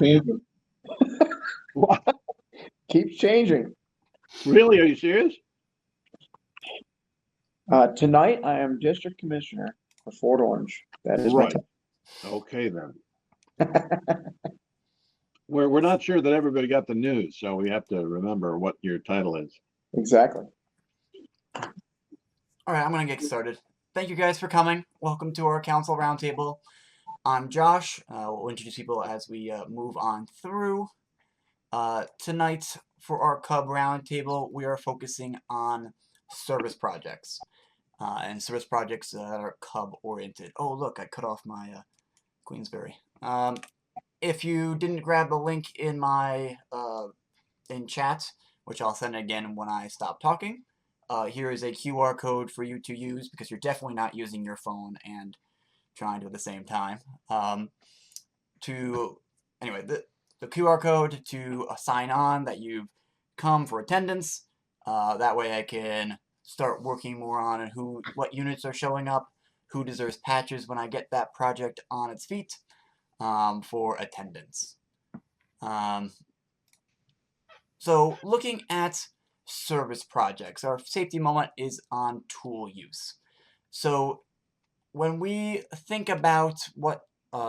changing. What? Keeps changing. Really? Are you serious? Tonight, I am district commissioner for Fort Orange. That is my Right. title. Okay then. We're not sure that everybody got the news, so we have to remember what your title is. Exactly. All right, I'm going to get started. Thank you guys for coming. Welcome to our council roundtable. I'm Josh. We'll introduce people as we move on through. Tonight, for our Cub roundtable, we are focusing on service projects. And service projects that are Cub oriented. Oh, look, I cut off my Queensberry. If you didn't grab the link in my in chat, which I'll send again when I stop talking, here is a QR code for you to use because you're definitely not using your phone and trying to at the same time. Anyway, the QR code to sign on that you've come for attendance. That way I can start working more on what units are showing up, who deserves patches when I get that project on its feet for attendance. So looking at service projects, our safety moment is on tool use. So when we think about what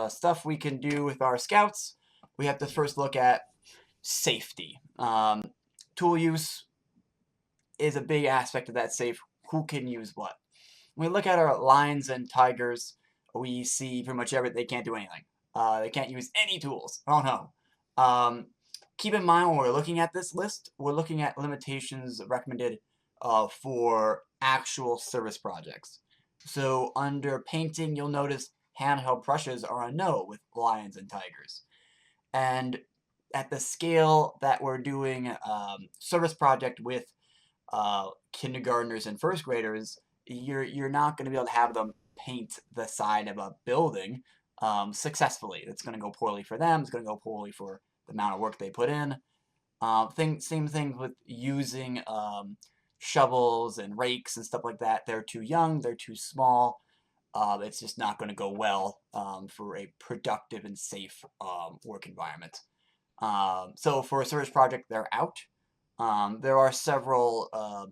stuff we can do with our scouts, we have to first look at safety. Tool use is a big aspect of that safe. Who can use what? When we look at our lions and tigers, we see pretty much everything. They can't do anything. They can't use any tools. Oh no. Keep in mind when we're looking at this list, we're looking at limitations recommended for actual service projects. So under painting, you'll notice handheld brushes are a no with lions and tigers. And at the scale that we're doing service project with kindergartners and first graders, you're not going to be able to have them paint the side of a building successfully. It's going to go poorly for them. It's going to go poorly for the amount of work they put in. Same thing with using shovels and rakes and stuff like that. They're too young. They're too small. It's just not going to go well for a productive and safe work environment. So for a service project, they're out. There are several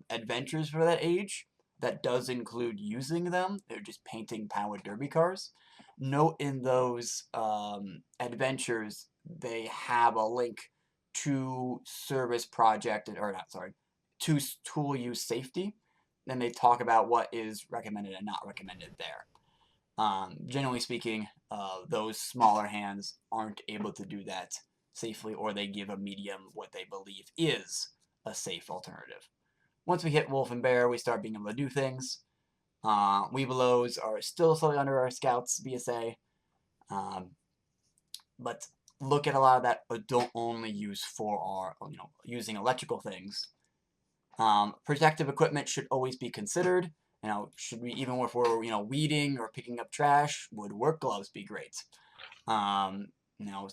adventures for that age that does include using them. They're just painting powered derby cars. Note in those adventures, they have a link to service project, or not, sorry, to tool use safety. Then they talk about what is recommended and not recommended there. Generally speaking, those smaller hands aren't able to do that safely, or they give a medium what they believe is a safe alternative. Once we hit wolf and bear, we start being able to do things. Webelos are still slightly under our scouts BSA, but look at a lot of that don't only use for our, using electrical things. Protective equipment should always be considered. Should we, even if we're, weeding or picking up trash, would work gloves be great?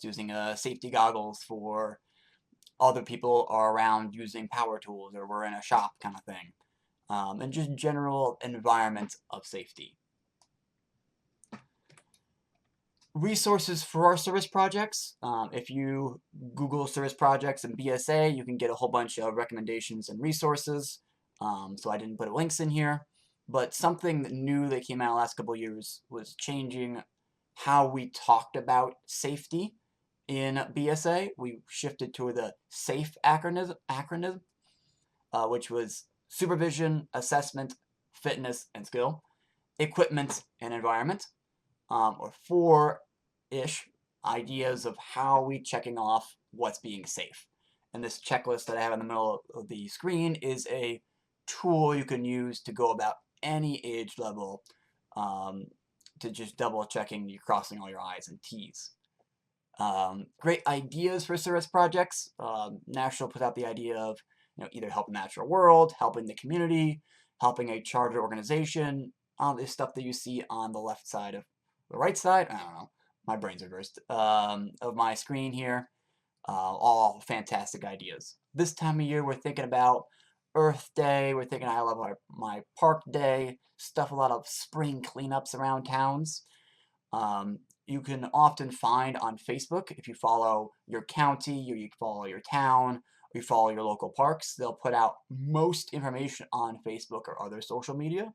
Using safety goggles for other people are around using power tools, or we're in a shop kind of thing. And just general environment of safety. Resources for our service projects. If you Google service projects and BSA, you can get a whole bunch of recommendations and resources. So I didn't put links in here. But something new that came out the last couple of years was changing how we talked about safety in BSA. We shifted to the SAFE acronym, which was supervision, assessment, fitness, and skill, equipment, and environment, or 4-ish ideas of how we checking off what's being safe. And this checklist that I have in the middle of the screen is a tool you can use to go about any age level to just double checking you're crossing all your I's and T's. Great ideas for service projects. National put out the idea of either helping the natural world, helping the community, helping a charter organization. This stuff that you see on the left side of the right side. I don't know. My brain's reversed. Of my screen here. All fantastic ideas. This time of year, we're thinking about Earth Day. We're thinking I love my Park Day. A lot of spring cleanups around towns. you can often find on Facebook. If you follow your county, or you follow your town, or you follow your local parks, they'll put out most information on Facebook or other social media.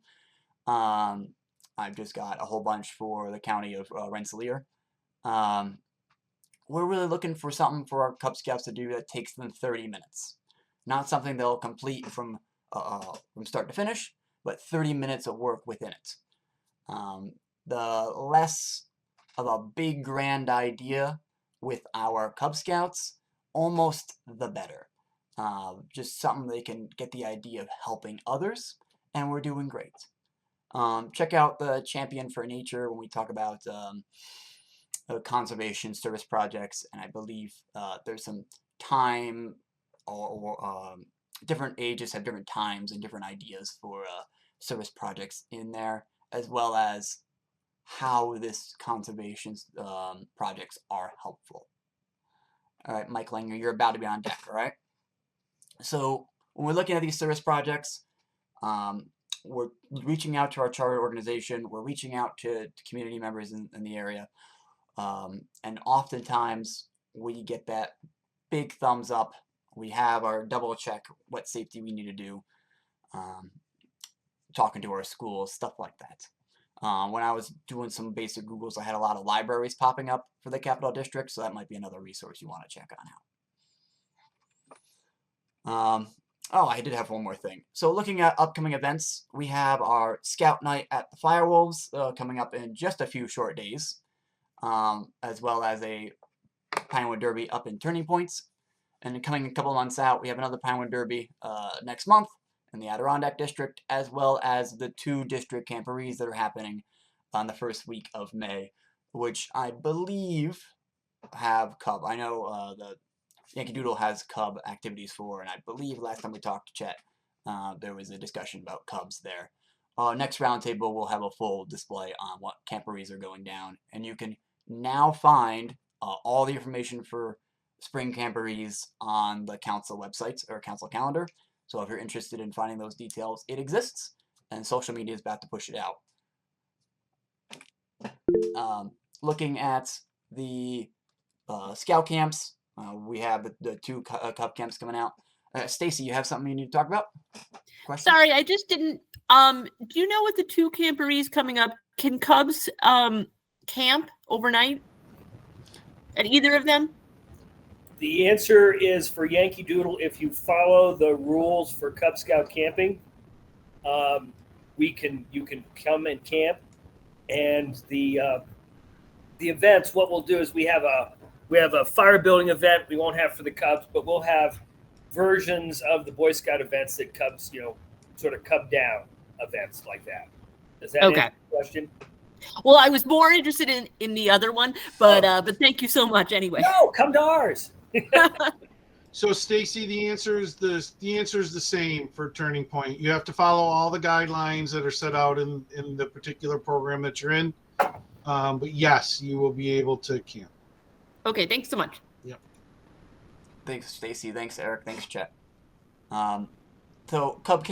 I've just got a whole bunch for the county of Rensselaer. We're really looking for something for our Cub Scouts to do that takes them 30 minutes. Not something they'll complete from start to finish, but 30 minutes of work within it. The less of a big grand idea with our Cub Scouts, almost the better. Just something they can get the idea of helping others, and we're doing great. Check out the Champion for Nature when we talk about conservation service projects, and I believe there's some time or different ages have different times and different ideas for service projects in there, as well as how this conservation projects are helpful. All right, Mike Langer, you're about to be on deck, all right? So when we're looking at these service projects, we're reaching out to our charter organization, we're reaching out to community members in the area, and oftentimes we get that big thumbs up. We have our double check what safety we need to do, talking to our schools, stuff like that. When I was doing some basic Googles, I had a lot of libraries popping up for the Capital District, so that might be another resource you want to check on out. Oh, I did have one more thing. So looking at upcoming events, we have our Scout Night at the Firewolves coming up in just a few short days, as well as a Pinewood Derby up in Turning Points. And coming a couple months out, we have another Pinewood Derby next month in the Adirondack District, as well as the 2 district camporees that are happening on the first week of May, which I believe have Cub. I know the Yankee Doodle has Cub activities for, and I believe last time we talked to Chet, there was a discussion about Cubs there. Next roundtable, we'll have a full display on what camporees are going down, and you can now find all the information for spring camporees on the council websites or council calendar. So if you're interested in finding those details, it exists, and social media is about to push it out. Looking at the scout camps, we have the 2 Cub camps coming out. Stacy, you have something you need to talk about? Question? Sorry, I just didn't. Do you know what the 2 camporees coming up? Can Cubs camp overnight at either of them? The answer is for Yankee Doodle, if you follow the rules for Cub Scout camping, you can come and camp. And the events, what we'll do is we have a fire building event we won't have for the Cubs, but we'll have versions of the Boy Scout events that Cubs, sort of Cub down events like that. Does that answer the question? Well, I was more interested in the other one, but thank you so much anyway. No, come to ours. So Stacy, the answer is the same for Turning Point. You have to follow all the guidelines that are set out in the particular program that you're in. But yes, you will be able to camp. Okay, thanks so much. Yep. Thanks, Stacy. Thanks, Eric. Thanks, Chet. So Cub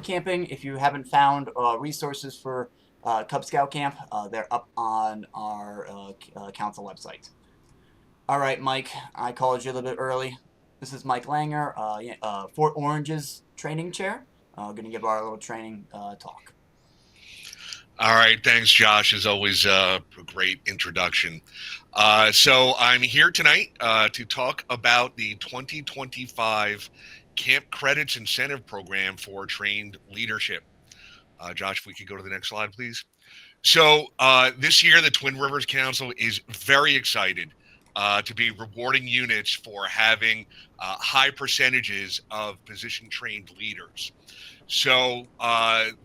camping, if you haven't found resources for Cub Scout camp, they're up on our council website. All right, Mike, I called you a little bit early. This is Mike Langer, Fort Orange's training chair. Going to give our little training talk. All right, thanks, Josh. As always, a great introduction. So I'm here tonight to talk about the 2025 Camp Credits Incentive Program for Trained Leadership. Josh, if we could go to the next slide, please. So this year, the Twin Rivers Council is very excited to be rewarding units for having high percentages of position-trained leaders. So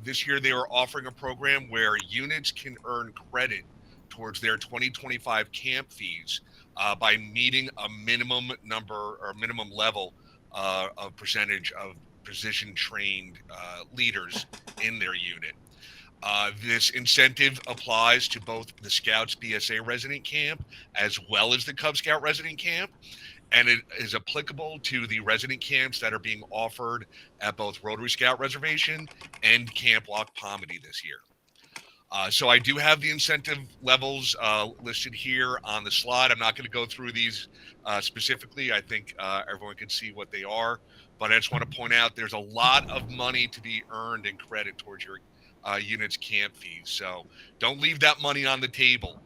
this year, they are offering a program where units can earn credit towards their 2025 camp fees by meeting a minimum number or minimum level of percentage of position-trained leaders in their unit. This incentive applies to both the Scouts BSA resident camp as well as the Cub Scout resident camp, and it is applicable to the resident camps that are being offered at both Rotary Scout Reservation and Camp Loch Pomedy this year. So I do have the incentive levels listed here on the slide. I'm not going to go through these specifically. I think everyone can see what they are. But I just want to point out there's a lot of money to be earned and credit towards your unit's camp fees. So don't leave that money on the table.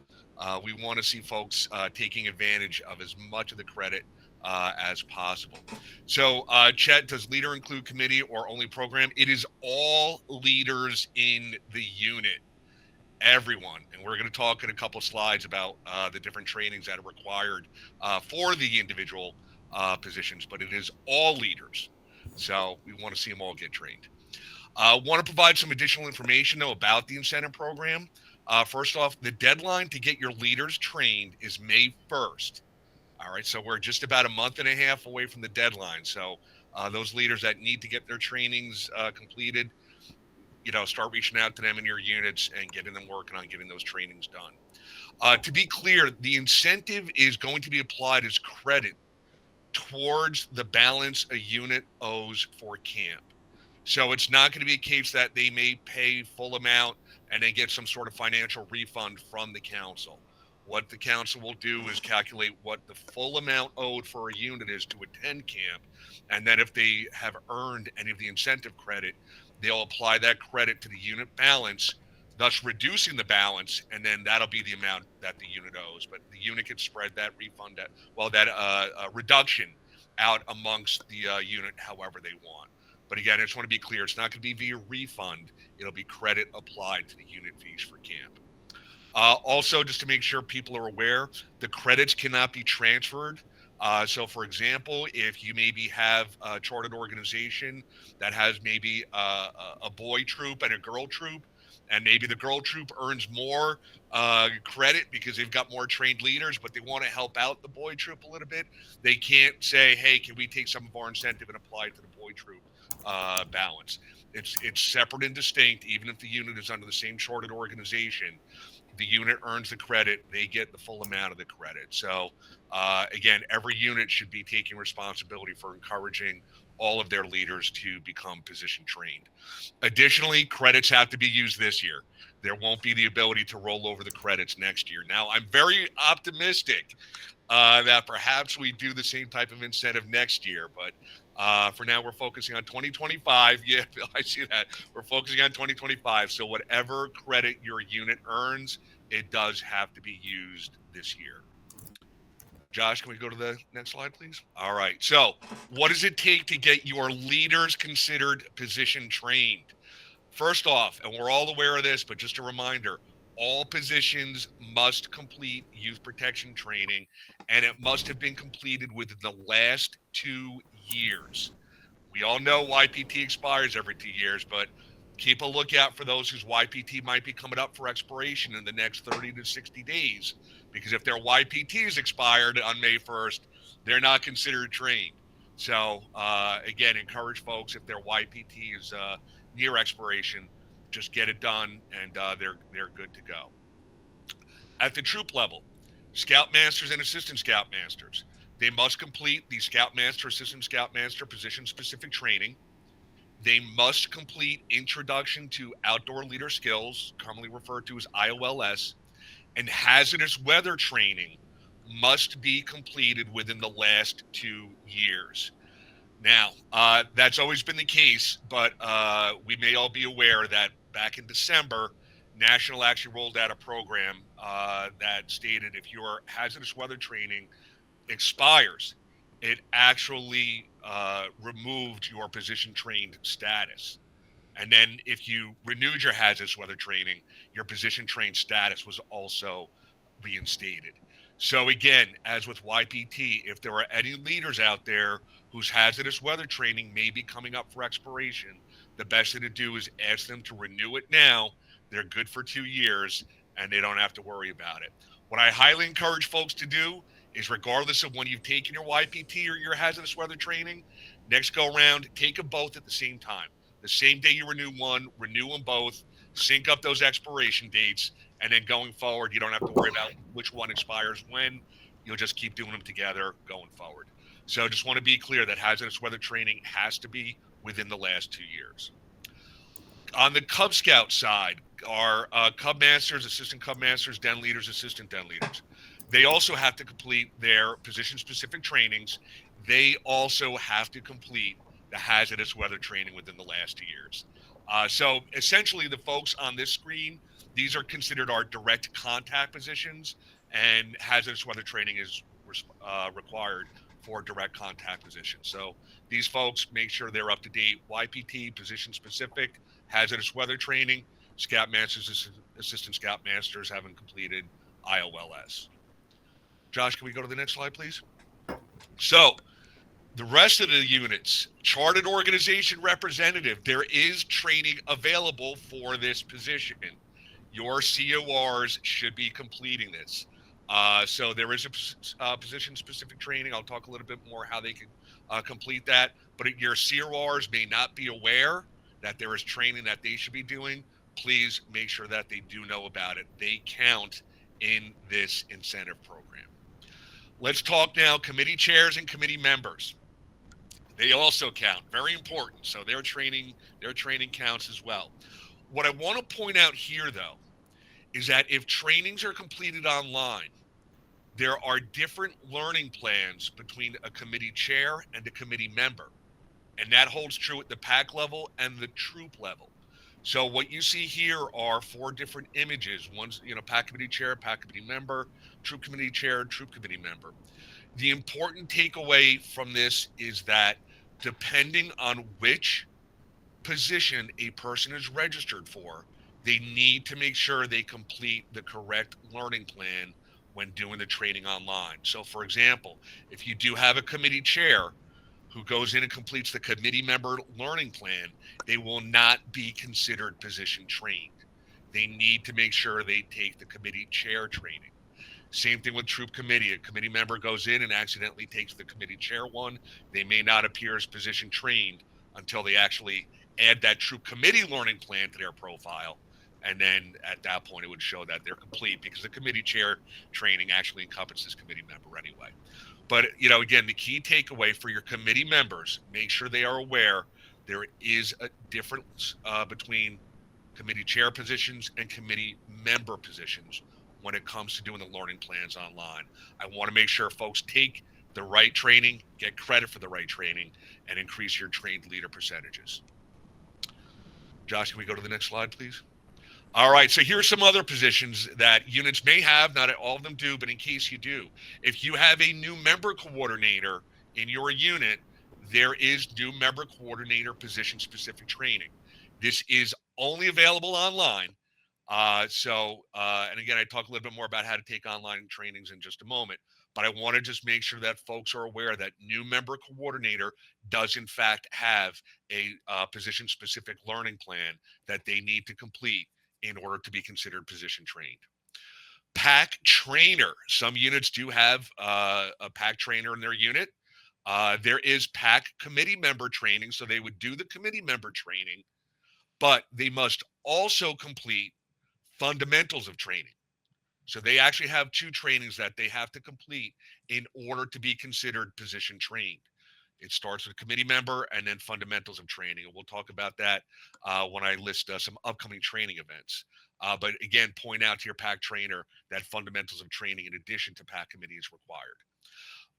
We want to see folks taking advantage of as much of the credit as possible. So, Chet, does leader include committee or only program? It is all leaders in the unit, everyone. And we're going to talk in a couple of slides about the different trainings that are required for the individual positions, but it is all leaders. So we want to see them all get trained. Want to provide some additional information, though, about the incentive program. First off, the deadline to get your leaders trained is May 1st. All right, so we're just about a month and a half away from the deadline. So those leaders that need to get their trainings completed, start reaching out to them in your units and getting them working on getting those trainings done. To be clear, the incentive is going to be applied as credit towards the balance a unit owes for camp. So it's not going to be a case that they may pay full amount and then get some sort of financial refund from the council. What the council will do is calculate what the full amount owed for a unit is to attend camp. And then if they have earned any of the incentive credit, they'll apply that credit to the unit balance, thus reducing the balance. And then that'll be the amount that the unit owes. But the unit can spread that refund, reduction out amongst the unit however they want. But again, I just want to be clear, it's not going to be via refund. It'll be credit applied to the unit fees for camp. Also, just to make sure people are aware, the credits cannot be transferred. So, for example, if you maybe have a chartered organization that has maybe a boy troop and a girl troop, and maybe the girl troop earns more credit because they've got more trained leaders, but they want to help out the boy troop a little bit, they can't say, hey, can we take some of our incentive and apply it to the boy troop balance? It's separate and distinct. Even if the unit is under the same chartered organization, the unit earns the credit, they get the full amount of the credit. So again, every unit should be taking responsibility for encouraging all of their leaders to become position trained. Additionally, credits have to be used this year. There won't be the ability to roll over the credits next year. Now, I'm very optimistic that perhaps we do the same type of incentive next year, but for now, we're focusing on 2025. Yeah, I see that. We're focusing on 2025. So whatever credit your unit earns, it does have to be used this year. Josh, can we go to the next slide, please? All right. So what does it take to get your leaders considered position trained? First off, and we're all aware of this, but just a reminder, all positions must complete youth protection training, and it must have been completed within the last 2 years. We all know YPT expires every 2 years, but keep a lookout for those whose YPT might be coming up for expiration in the next 30 to 60 days, because if their YPT is expired on May 1st, they're not considered trained. So again, encourage folks, if their YPT is near expiration, just get it done, and they're good to go. At the troop level, Scoutmasters and Assistant Scoutmasters, they must complete the Scoutmaster, Assistant Scoutmaster position-specific training. They must complete Introduction to Outdoor Leader Skills, commonly referred to as IOLS, and hazardous weather training must be completed within the last 2 years. Now, that's always been the case, but we may all be aware that back in December, National actually rolled out a program that stated if your hazardous weather training expires, it actually removed your position trained status. And then if you renewed your hazardous weather training, your position trained status was also reinstated. So again, as with YPT, if there are any leaders out there whose hazardous weather training may be coming up for expiration, the best thing to do is ask them to renew it now. They're good for 2 years and they don't have to worry about it. What I highly encourage folks to do is, regardless of when you've taken your YPT or your hazardous weather training, next go around, take them both at the same time. The same day you renew one, renew them both, sync up those expiration dates, and then going forward, you don't have to worry about which one expires when. You'll just keep doing them together going forward. So just want to be clear that hazardous weather training has to be within the last 2 years. On the Cub Scout side, our Cub Masters, Assistant Cub Masters, Den Leaders, Assistant Den Leaders, they also have to complete their position-specific trainings. They also have to complete the hazardous weather training within the last 2 years. So essentially, the folks on this screen, these are considered our direct contact positions, and hazardous weather training is required for direct contact positions. So these folks make sure they're up to date. YPT, position specific, hazardous weather training. Scoutmasters, Assistant Scoutmasters haven't completed IOLS. Josh, can we go to the next slide, please? So the rest of the units, chartered organization representative, there is training available for this position. Your CORs should be completing this. So there is a position-specific training. I'll talk a little bit more how they can complete that. But your CORs may not be aware that there is training that they should be doing. Please make sure that they do know about it. They count in this incentive program. Let's talk now committee chairs and committee members. They also count. Very important. So their training counts as well. What I want to point out here, though, is that if trainings are completed online, there are different learning plans between a committee chair and a committee member. And that holds true at the PAC level and the troop level. So what you see here are 4 different images. One's, PAC committee chair, PAC committee member, troop committee chair, troop committee member. The important takeaway from this is that depending on which position a person is registered for, they need to make sure they complete the correct learning plan when doing the training online. So for example, if you do have a committee chair who goes in and completes the committee member learning plan, they will not be considered position trained. They need to make sure they take the committee chair training. Same thing with troop committee. A committee member goes in and accidentally takes the committee chair one. They may not appear as position trained until they actually add that troop committee learning plan to their profile. And then at that point, it would show that they're complete because the committee chair training actually encompasses committee member anyway. But, again, the key takeaway for your committee members, make sure they are aware there is a difference between committee chair positions and committee member positions when it comes to doing the learning plans online. I want to make sure folks take the right training, get credit for the right training, and increase your trained leader percentages. Josh, can we go to the next slide, please? All right, so here's some other positions that units may have, not all of them do, but in case you do. If you have a new member coordinator in your unit, there is new member coordinator position-specific training. This is only available online. And again, I talk a little bit more about how to take online trainings in just a moment, but I want to just make sure that folks are aware that new member coordinator does in fact have a position-specific learning plan that they need to complete in order to be considered position trained. PAC trainer. Some units do have a PAC trainer in their unit. There is PAC committee member training, so they would do the committee member training, but they must also complete fundamentals of training. So they actually have 2 trainings that they have to complete in order to be considered position trained. It starts with committee member and then fundamentals of training. And we'll talk about that when I list some upcoming training events. But again, point out to your PAC trainer that fundamentals of training in addition to PAC committee is required.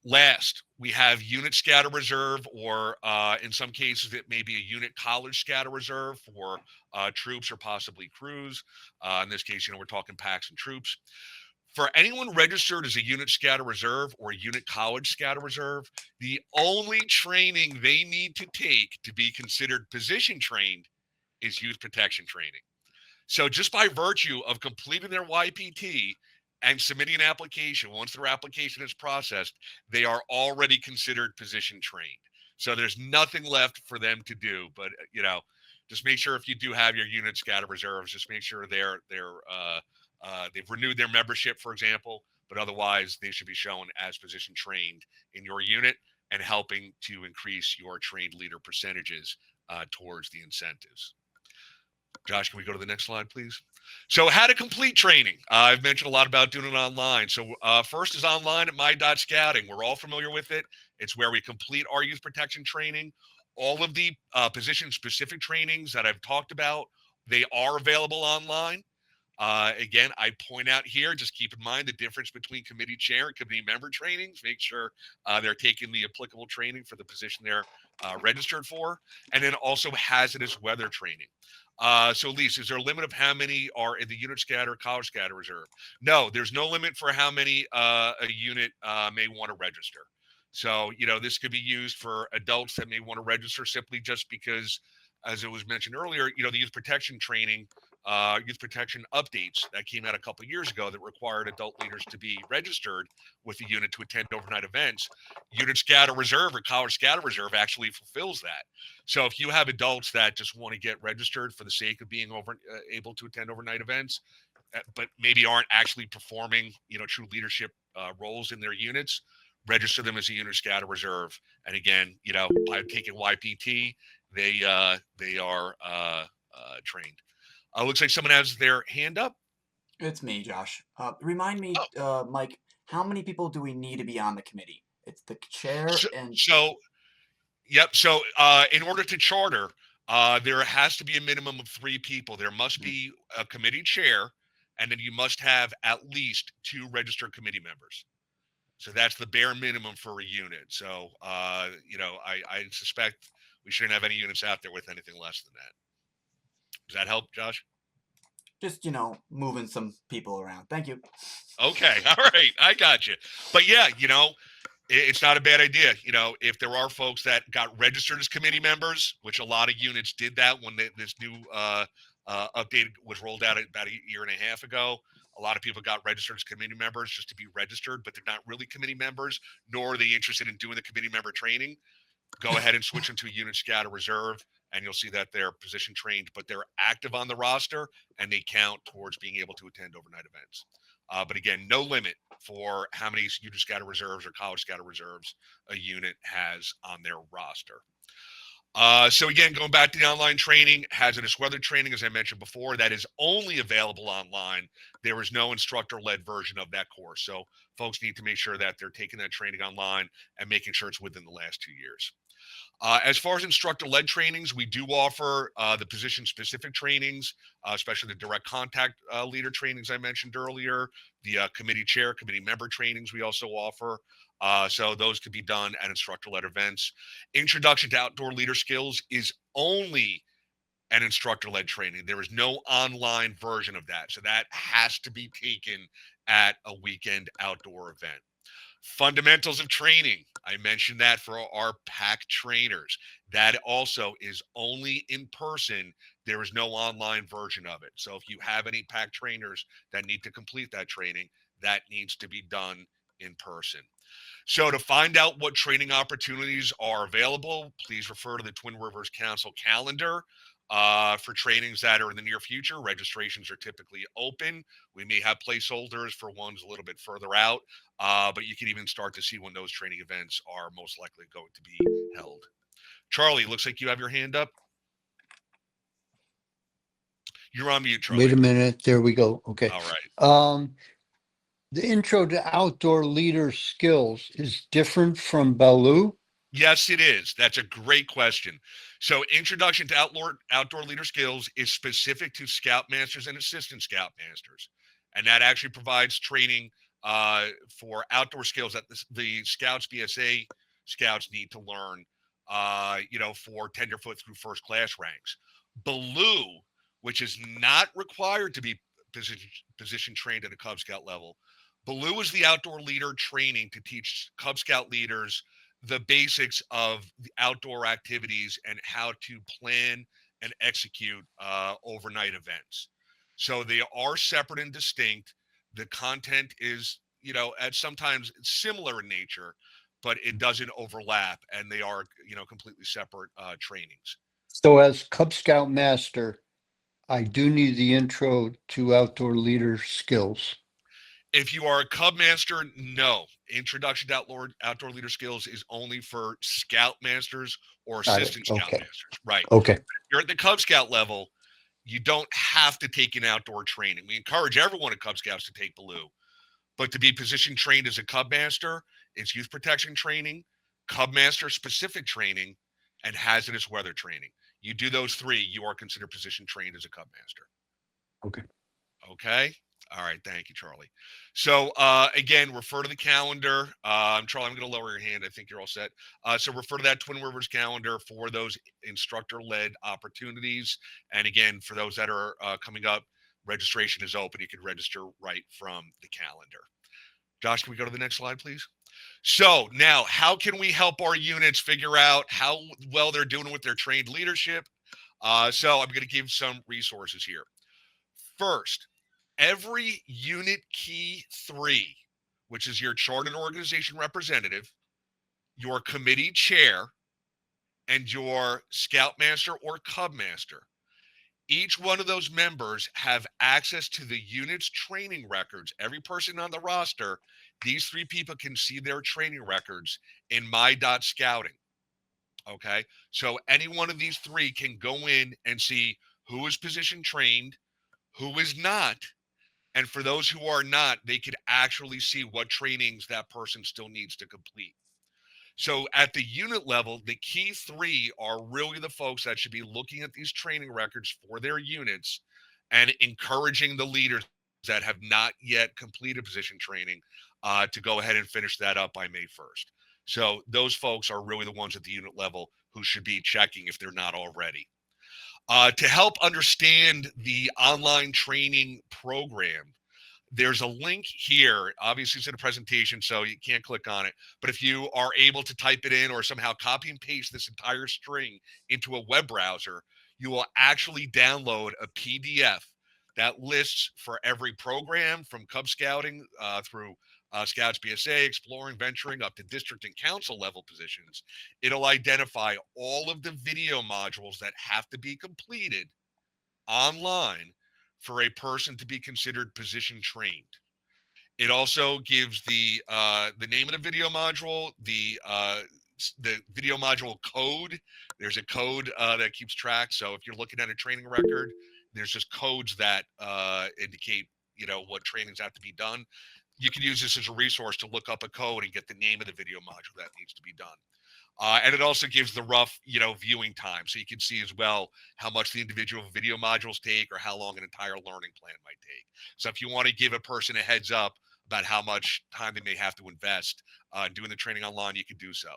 Last, we have unit scatter reserve, or in some cases, it may be a unit college scatter reserve for troops or possibly crews. In this case, we're talking PACs and troops. For anyone registered as a unit scatter reserve or a unit college scatter reserve, the only training they need to take to be considered position trained is youth protection training. So just by virtue of completing their YPT and submitting an application, once their application is processed, they are already considered position trained. So there's nothing left for them to do. But, just make sure if you do have your unit scatter reserves, just make sure they've renewed their membership, for example, but otherwise they should be shown as position trained in your unit and helping to increase your trained leader percentages towards the incentives. Josh, can we go to the next slide, please? So how to complete training. I've mentioned a lot about doing it online. So first is online at my.scouting. We're all familiar with it. It's where we complete our youth protection training. all of the position specific trainings that I've talked about, they are available online. Again, I point out here, just keep in mind the difference between committee chair and committee member trainings. Make sure they're taking the applicable training for the position they're registered for, and then also hazardous weather training. So, Lisa, is there a limit of how many are in the unit scatter, college scatter reserve? No, there's no limit for how many a unit may want to register. So, this could be used for adults that may want to register simply just because, as it was mentioned earlier, the youth protection training, youth protection updates that came out a couple of years ago that required adult leaders to be registered with the unit to attend overnight events. Unit Scatter Reserve or College Scatter Reserve actually fulfills that. So if you have adults that just want to get registered for the sake of being able to attend overnight events, but maybe aren't actually performing, true leadership roles in their units, register them as a unit scatter reserve. And again, by taking YPT, they are trained. Looks like someone has their hand up. It's me, Josh. Remind me, Mike, how many people do we need to be on the committee? It's the chair and. Yep. So in order to charter, there has to be a minimum of 3 people. There must be a committee chair, and then you must have at least 2 registered committee members. So that's the bare minimum for a unit. So, I suspect we shouldn't have any units out there with anything less than that. Does that help, Josh? Just, moving some people around. Thank you. Okay. All right. I got you. But yeah, it's not a bad idea. If there are folks that got registered as committee members, which a lot of units did that when this new update was rolled out about a year and a half ago. A lot of people got registered as committee members just to be registered, but they're not really committee members, nor are they interested in doing the committee member training. Go ahead and switch them to a unit scatter reserve, and you'll see that they're position trained, but they're active on the roster, and they count towards being able to attend overnight events. But again, no limit for how many unit scatter reserves or college scatter reserves a unit has on their roster. So again, going back to the online training, hazardous weather training, as I mentioned before, that is only available online. There is no instructor-led version of that course. So folks need to make sure that they're taking that training online and making sure it's within the last 2 years. As far as instructor-led trainings, we do offer the position-specific trainings, especially the direct contact leader trainings I mentioned earlier, the committee chair, committee member trainings we also offer. So those could be done at instructor-led events. Introduction to outdoor leader skills is only an instructor-led training. There is no online version of that. So that has to be taken at a weekend outdoor event. Fundamentals of training. I mentioned that for our PAC trainers. That also is only in person. There is no online version of it. So if you have any PAC trainers that need to complete that training, that needs to be done in person. So to find out what training opportunities are available, please refer to the Twin Rivers Council calendar. For trainings that are in the near future, registrations are typically open. We may have placeholders for ones a little bit further out, but you can even start to see when those training events are most likely going to be held. Charlie, looks like you have your hand up. You're on mute, Charlie. Wait a minute. There we go. Okay. All right. The intro to outdoor leader skills is different from Baloo. Yes, it is. That's a great question. So introduction to outdoor leader skills is specific to Scoutmasters and Assistant Scoutmasters. And that actually provides training for outdoor skills that the Scouts BSA Scouts need to learn, for tenderfoot through first class ranks. Baloo, which is not required to be position trained at a Cub Scout level. Baloo is the outdoor leader training to teach Cub Scout leaders the basics of the outdoor activities and how to plan and execute overnight events. So they are separate and distinct. The content is, at sometimes similar in nature, but it doesn't overlap, and they are, completely separate trainings. So as Cub Scout master, I do need the intro to outdoor leader skills. If you are a Cub Master, no. Introduction to outdoor leader skills is only for Scout Masters or Assistant Scout Masters. Right. Okay. If you're at the Cub Scout level, you don't have to take an outdoor training. We encourage everyone at Cub Scouts to take Baloo. But to be position trained as a Cub Master, it's youth protection training, Cub Master specific training, and hazardous weather training. You do those 3, you are considered position trained as a Cub Master. Okay. Okay. All right. Thank you, Charlie. So again, refer to the calendar. Charlie, I'm going to lower your hand. I think you're all set. So refer to that Twin Rivers calendar for those instructor-led opportunities. And again, for those that are coming up, registration is open. You can register right from the calendar. Josh, can we go to the next slide, please? So now, how can we help our units figure out how well they're doing with their trained leadership? So I'm going to give some resources here. First, every unit key 3, which is your chartered organization representative, your committee chair, and your scoutmaster or cub master, each one of those members have access to the unit's training records. Every person on the roster, these 3 people can see their training records in my.scouting. Okay, so any one of these 3 can go in and see who is position trained, who is not. And for those who are not, they could actually see what trainings that person still needs to complete. So at the unit level, the key 3 are really the folks that should be looking at these training records for their units and encouraging the leaders that have not yet completed position training to go ahead and finish that up by May 1st. So those folks are really the ones at the unit level who should be checking if they're not already. To help understand the online training program, there's a link here. Obviously, it's in a presentation, so you can't click on it. But if you are able to type it in or somehow copy and paste this entire string into a web browser, you will actually download a PDF that lists for every program from Cub Scouting through Scouts BSA, Exploring, Venturing, up to district and council level positions. It'll identify all of the video modules that have to be completed online for a person to be considered position trained. It also gives the name of the video module, the video module code. There's a code that keeps track. So if you're looking at a training record, there's just codes that indicate what trainings have to be done. You can use this as a resource to look up a code and get the name of the video module that needs to be done. And it also gives the rough, viewing time. So you can see as well how much the individual video modules take or how long an entire learning plan might take. So if you want to give a person a heads up about how much time they may have to invest doing the training online, you can do so.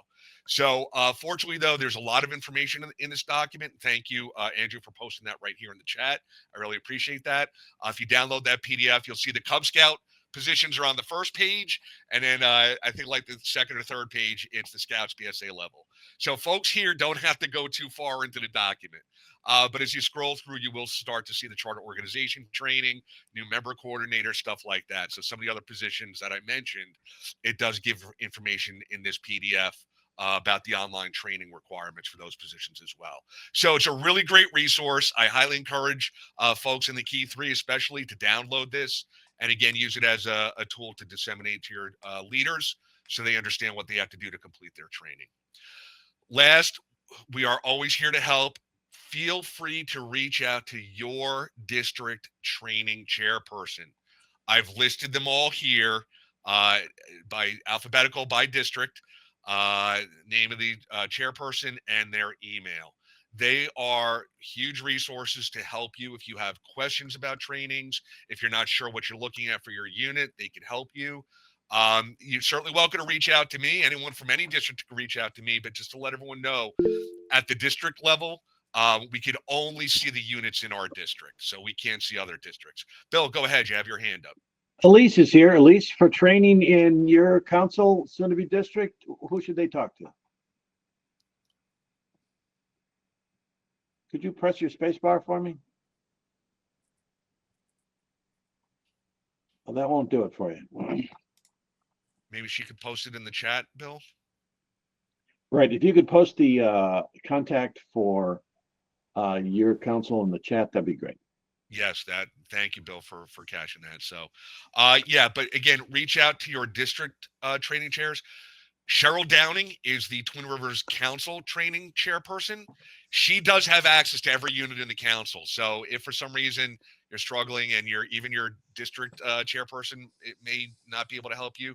So fortunately, though, there's a lot of information in this document. Thank you, Andrew, for posting that right here in the chat. I really appreciate that. If you download that PDF, you'll see the Cub Scout positions are on the first page, and then I think like the second or third page, it's the Scouts BSA level. So folks here don't have to go too far into the document. But as you scroll through, you will start to see the charter organization training, new member coordinator, stuff like that. So some of the other positions that I mentioned, it does give information in this PDF about the online training requirements for those positions as well. So it's a really great resource. I highly encourage folks in the Key 3 especially to download this. And again, use it as a tool to disseminate to your leaders so they understand what they have to do to complete their training. Last, we are always here to help. Feel free to reach out to your district training chairperson. I've listed them all here by alphabetical by district, name of the chairperson and their email. They are huge resources to help you if you have questions about trainings. If you're not sure what you're looking at for your unit, they can help you. You're certainly welcome to reach out to me. Anyone from any district can reach out to me, but just to let everyone know, at the district level, we can only see the units in our district, so we can't see other districts. Bill, go ahead. You have your hand up. Elise is here. Elise, for training in your council, soon-to-be district, who should they talk to? Could you press your space bar for me? Well, that won't do it for you. Maybe she could post it in the chat, Bill. Right. If you could post the contact for your council in the chat, that'd be great. Yes, thank you, Bill, for catching that. So, yeah, but again, reach out to your district training chairs. Cheryl Downing is the Twin Rivers Council training chairperson. She does have access to every unit in the council. So if for some reason you're struggling and even your district chairperson, it may not be able to help you,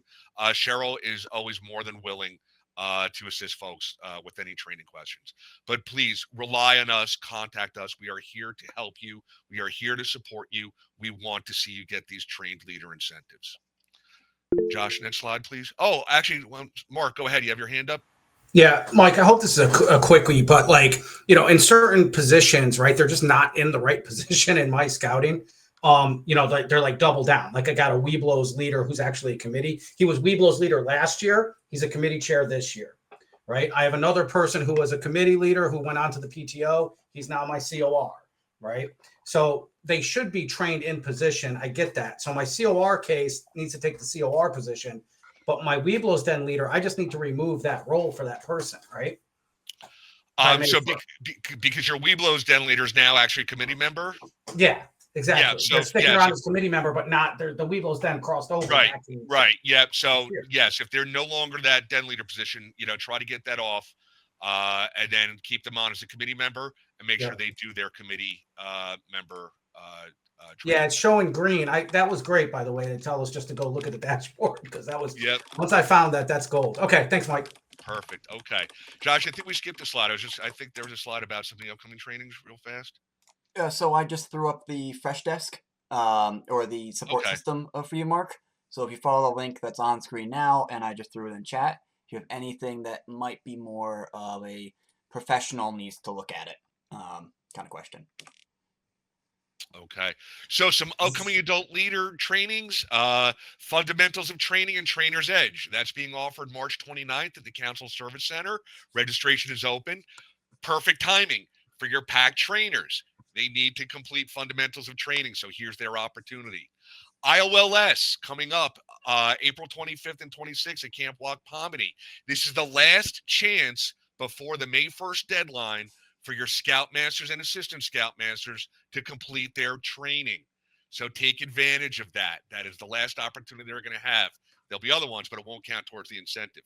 Cheryl is always more than willing to assist folks with any training questions. But please rely on us, contact us. We are here to help you. We are here to support you. We want to see you get these trained leader incentives. Josh, next slide, please. Oh, actually, well, Mark, go ahead. You have your hand up. Yeah, Mike, I hope this is a quickie, but like, in certain positions, right, they're just not in the right position in my scouting. They're like double down. Like I got a Weeblos leader who's actually a committee. He was Weeblos leader last year. He's a committee chair this year, right? I have another person who was a committee leader who went on to the PTO. He's now my COR, right? So they should be trained in position. I get that. So my COR case needs to take the COR position. But my Weeblos Den leader, I just need to remove that role for that person, right? Because your Weeblos Den leader is now actually a committee member? Yeah, exactly. Yeah, so, they're sticking around as committee member, but not the Weeblos Den crossed over. Right. Yeah. So yes, if they're no longer that Den leader position, try to get that off, and then keep them on as a committee member and make sure they do their committee member. Yeah, it's showing green. That was great, by the way, to tell us just to go look at the dashboard because that was. Once I found that, that's gold. Okay, thanks, Mike. Perfect. Okay, Josh, I think we skipped a slide. I think there was a slide about some of the upcoming trainings, real fast. So I just threw up the Fresh Desk, or the support system for you, Mark. So if you follow the link that's on screen now, and I just threw it in chat, if you have anything that might be more of a professional needs to look at it, kind of question. Okay, so some upcoming adult leader trainings, fundamentals of training and trainer's edge. That's being offered March 29th at the Council Service Center. Registration is open. Perfect timing for your PAC trainers. They need to complete fundamentals of training, so here's their opportunity. IOLS coming up April 25th and 26th at Camp Wampanoag. This is the last chance before the May 1st deadline for your Scoutmasters and Assistant Scoutmasters to complete their training. So take advantage of that. That is the last opportunity they're going to have. There'll be other ones, but it won't count towards the incentive.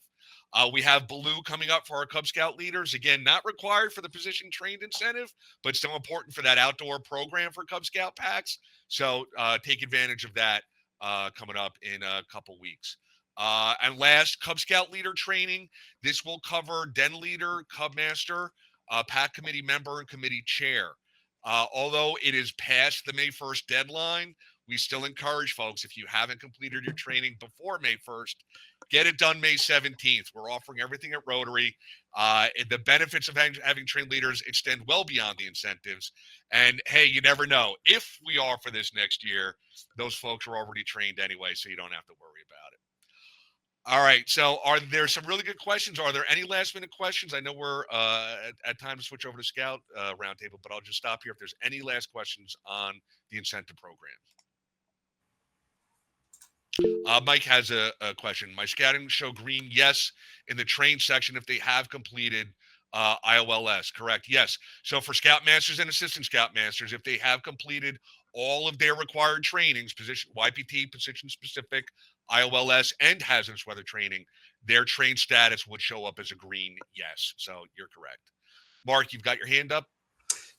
We have Baloo coming up for our Cub Scout leaders. Again, not required for the position trained incentive, but still important for that outdoor program for Cub Scout packs. So take advantage of that coming up in a couple weeks. And last, Cub Scout leader training. This will cover Den leader, Cub master, PAC committee member, and committee chair. Although it is past the May 1st deadline, we still encourage folks, if you haven't completed your training before May 1st, get it done May 17th. We're offering everything at Rotary. The benefits of having trained leaders extend well beyond the incentives. And hey, you never know. If we offer this next year, those folks are already trained anyway, so you don't have to worry about it. All right. So are there some really good questions? Are there any last minute questions? I know we're at time to switch over to Scout Roundtable, but I'll just stop here if there's any last questions on the incentive program. Mike has a question. My scouting show green, yes, in the train section if they have completed IOLS, correct? Yes. So for Scoutmasters and Assistant Scoutmasters, if they have completed all of their required trainings, position YPT, position specific, IOLS, and hazardous weather training, their train status would show up as a green yes. So you're correct. Mark, you've got your hand up.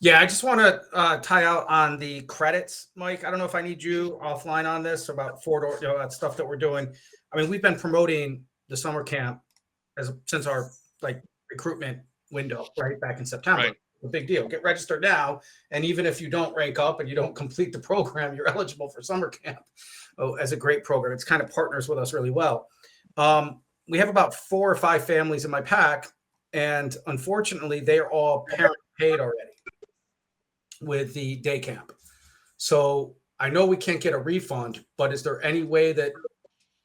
Yeah, I just want to tie out on the credits, Mike. I don't know if I need you offline on this about that stuff that we're doing. I mean, we've been promoting the summer camp since our recruitment window, right back in September. Right. A big deal. Get registered now, and even if you don't rank up and you don't complete the program, you're eligible for summer camp. As a great program, it's kind of partners with us really well. We have about 4 or 5 families in my pack, and unfortunately, they're all parent paid already with the day camp. So I know we can't get a refund, but is there any way that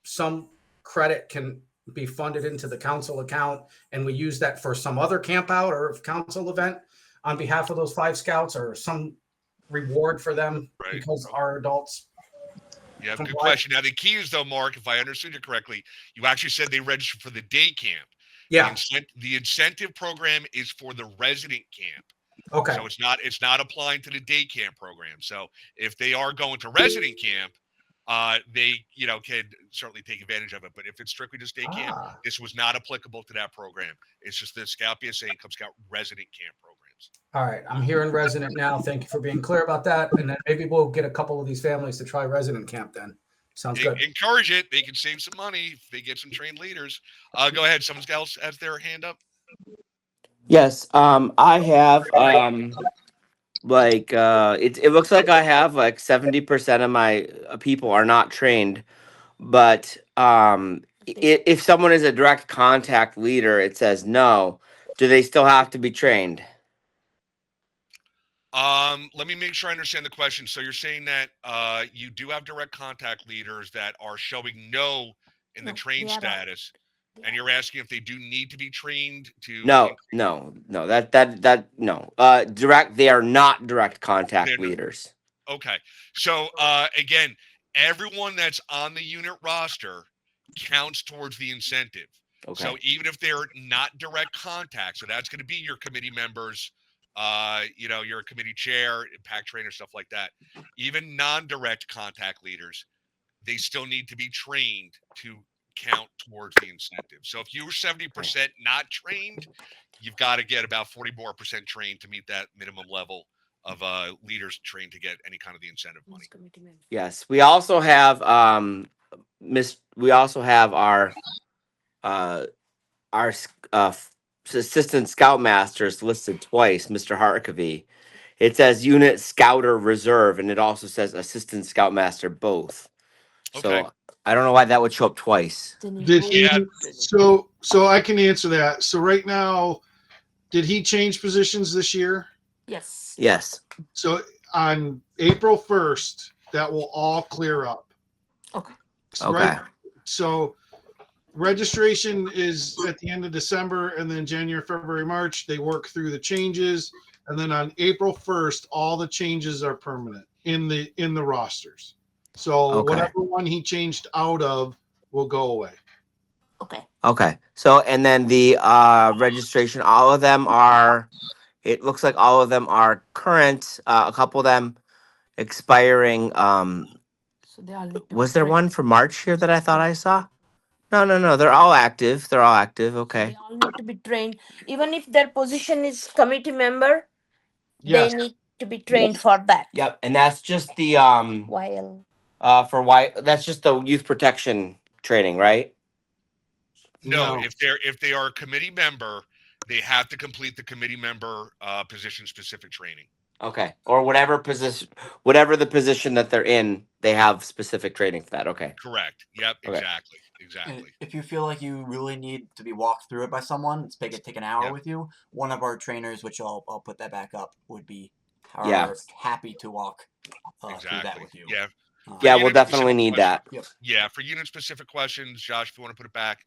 some credit can be funded into the council account and we use that for some other camp out or council event on behalf of those 5 scouts, or some reward for them because our adults? Yeah, good question. Now the key is though, Mark, if I understood you correctly, you actually said they registered for the day camp. Yeah. The incentive program is for the resident camp. Okay. So it's not applying to the day camp program. So if they are going to resident camp, they can certainly take advantage of it. But if it's strictly just day camp, this was not applicable to that program. It's just the Scout BSA and Cub Scout resident camp programs. All right, I'm here in resident now. Thank you for being clear about that. And then maybe we'll get a couple of these families to try resident camp then Sounds good. Encourage it. They can save some money if they get some trained leaders. Go ahead. Someone else has their hand up. Yes, I have it looks like I have like 70% of my people are not trained, but if someone is a direct contact leader, it says no. Do they still have to be trained? Let me make sure I understand the question. So you're saying that you do have direct contact leaders that are showing no in the train status, and you're asking if they do need to be trained to No. No. No. They are not direct contact They're not. leaders. Okay. So again, everyone that's on the unit roster counts towards the incentive. Okay. So even if they're not direct contact, so that's going to be your committee members, your committee chair, impact trainer, stuff like that. Even non-direct contact leaders, they still need to be trained to count towards the incentive. So if you were 70% not trained, you've got to get about 40% more trained to meet that minimum level of leaders trained to get any kind of the incentive money. Yes, we also have our assistant scoutmasters listed twice, Mr. Harkavy. It says unit scouter reserve, and it also says assistant scoutmaster both. So Okay. I don't know why that would show up twice. Did he? Yeah. So I can answer that. So right now, did he change positions this year? Yes. Yes. So on April 1st, that will all clear up. Okay. Okay. So registration is at the end of December, and then January, February, March, they work through the changes. And then on April 1st, all the changes are permanent in the rosters. So Okay. whatever one he changed out of will go away. Okay. Okay. So and then the registration, all of them are. It looks like all of them are current. A couple of them expiring. So they all need to Was be there trained. one for March here that I thought I saw? No. They're all active. They're all active. Okay. They all need to be trained. Even if their position is committee member, Yes. they need to be trained for that. Yep. And that's just the While for why that's just the youth protection training, right? No, No. if they are a committee member, they have to complete the committee member position specific training. Okay. Or whatever the position that they're in, they have specific training for that. Okay. Correct. Yep. Okay. Exactly. And Exactly. if you feel like you really need to be walked through it by someone, let's take an hour Yep. with you. One of our trainers, which I'll put that back up, would be Yeah. happy to walk through that Exactly. with you. Yeah. Yeah, we'll unit definitely specific need that. Yeah, for unit specific questions, Josh, if you want to put it back,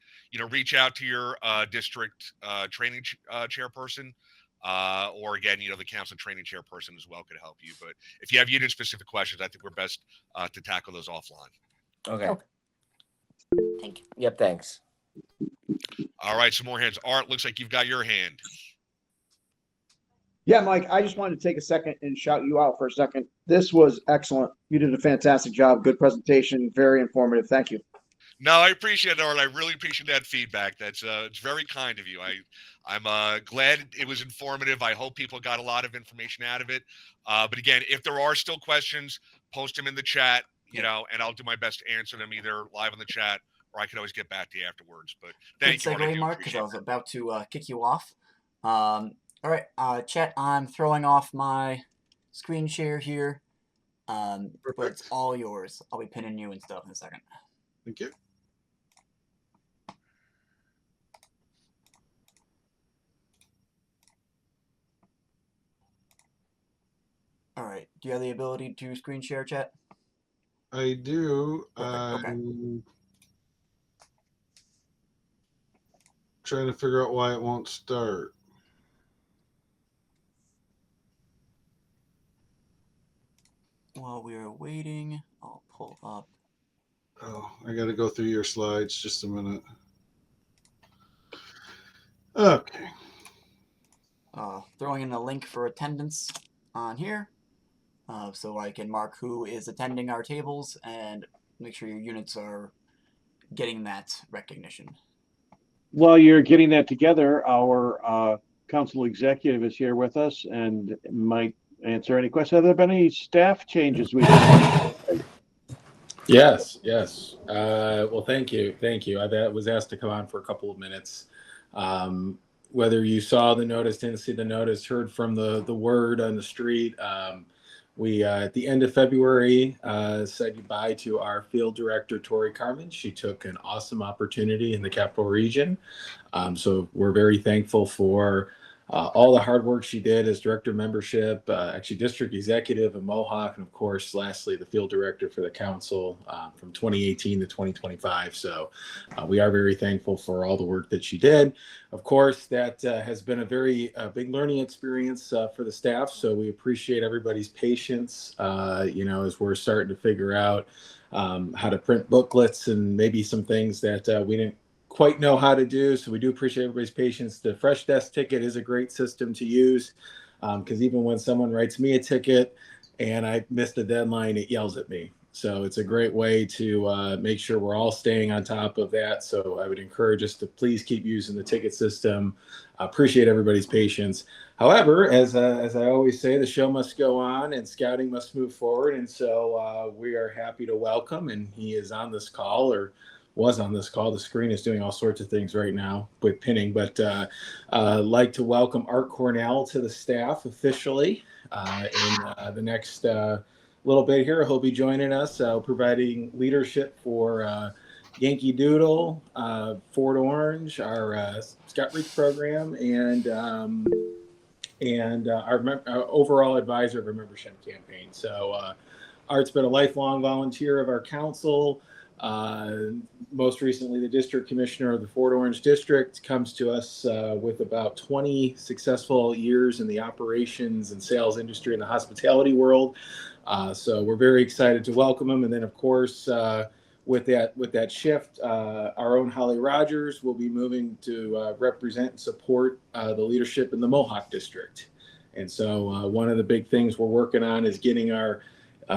reach out to your district training chairperson, or again, the council training chairperson as well could help you. But if you have unit specific questions, I think we're best to tackle those offline. Okay. thank you. Yep. Thanks. All right, some more hands. Art, looks like you've got your hand. Yeah, Mike, I just wanted to take a second and shout you out for a second. This was excellent. You did a fantastic job. Good presentation. Very informative. Thank you. No, I appreciate it, Art. I really appreciate that feedback. That's it's very kind of you. I'm glad it was informative. I hope people got a lot of information out of it. But again, if there are still questions, post them in the chat, and I'll do my best to answer them either live in the chat or I can always get back to you afterwards. But thank you, Art. I Good segue, do Mark, because appreciate I was about to kick you off. All right, chat. I'm throwing off my screen share here, but it's all yours. I'll be pinning you and stuff in a second. Thank you. All right. Do you have the ability to screen share, chat? I do. Perfect, okay. Trying to figure out why it won't start. While we are waiting, I'll pull up. Oh, I got to go through your slides. Just a minute. Okay. Throwing in a link for attendance on here, so I can mark who is attending our tables and make sure your units are getting that recognition. While you're getting that together, our council executive is here with us and might answer any questions. Have there been any staff changes? Yes, yes. Well, thank you. Thank you. I was asked to come on for a couple of minutes. Um, Whether you saw the notice, didn't see the notice, heard from the word on the street, we at the end of February said goodbye to our field director, Tori Carmen. She took an awesome opportunity in the Capital Region. So we're very thankful for all the hard work she did as director of membership, actually district executive in Mohawk, and of course, lastly, the field director for the council from 2018 to 2025. So we are very thankful for all the work that she did. Of course, that has been a very big learning experience for the staff. So we appreciate everybody's patience, as we're starting to figure out how to print booklets and maybe some things that we didn't quite know how to do. So we do appreciate everybody's patience. The Fresh Desk ticket is a great system to use because even when someone writes me a ticket and I missed a deadline, it yells at me. So it's a great way to make sure we're all staying on top of that. So I would encourage us to please keep using the ticket system. I appreciate everybody's patience. However, as I always say, the show must go on and scouting must move forward. And so we are happy to welcome, and he is on this call or was on this call. The screen is doing all sorts of things right now with pinning, but like to welcome Art Cornell to the staff officially in the next little bit here. He'll be joining us, providing leadership for Yankee Doodle, Fort Orange, our Scout Reach program, and our overall advisor of our membership campaign. So Art's been a lifelong volunteer of our council. Most recently, the district commissioner of the Fort Orange district, comes to us with about 20 successful years in the operations and sales industry in the hospitality world. So we're very excited to welcome him. And then, of course, with that shift, our own Holly Rogers will be moving to represent and support the leadership in the Mohawk district. And so one of the big things we're working on is getting our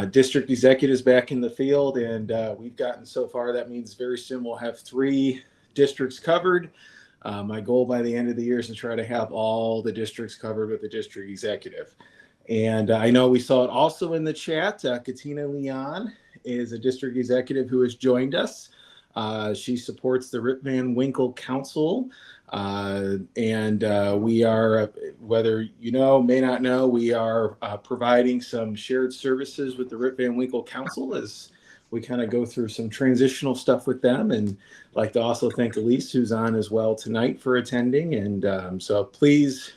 district executives back in the field, and we've gotten so far. That means very soon we'll have 3 districts covered. My goal by the end of the year is to try to have all the districts covered with the district executive. And I know we saw it also in the chat. Katina Leon is a district executive who has joined us. She supports the Rip Van Winkle Council. We are, whether you know, may not know, we are providing some shared services with the Rip Van Winkle Council as we kind of go through some transitional stuff with them. And I'd like to also thank Elise, who's on as well tonight, for attending. And so please,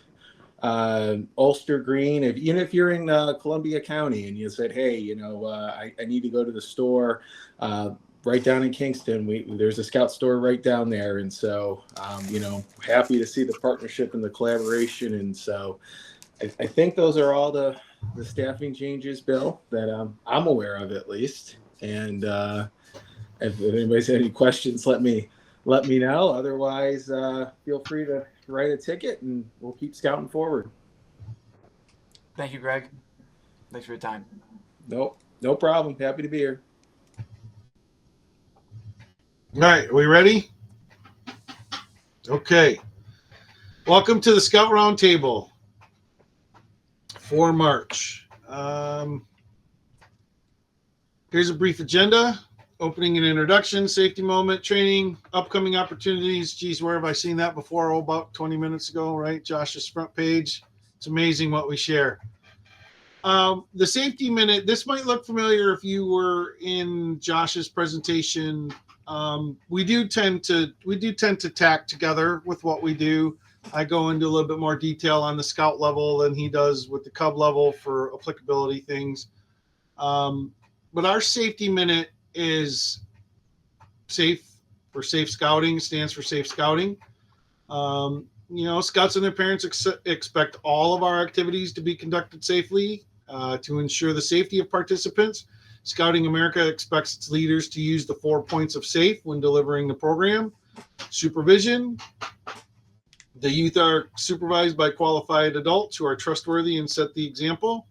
Ulster Green, even if you're in Columbia County and you said, hey, I need to go to the store, right down in Kingston, there's a Scout store right down there. And so, happy to see the partnership and the collaboration. And so I think those are all the staffing changes, Bill, that I'm aware of at least. And if anybody's had any questions, let me know. Otherwise, feel free to write a ticket and we'll keep scouting forward. Thank you, Greg. Thanks for your time. No problem. Happy to be here. All right, are we ready? Okay. Welcome to the Scout Roundtable for March. Here's a brief agenda. Opening and introduction, safety moment, training, upcoming opportunities. Geez, where have I seen that before? Oh, about 20 minutes ago, right? Josh's front page. It's amazing what we share. The safety minute, this might look familiar if you were in Josh's presentation. We do tend to tack together with what we do. I go into a little bit more detail on the Scout level than he does with the Cub level for applicability things. But our safety minute is safe for safe scouting, stands for safe scouting. Scouts and their parents expect all of our activities to be conducted safely to ensure the safety of participants. Scouting America expects its leaders to use the 4 points of SAFE when delivering the program. Supervision. The youth are supervised by qualified adults who are trustworthy and set the example.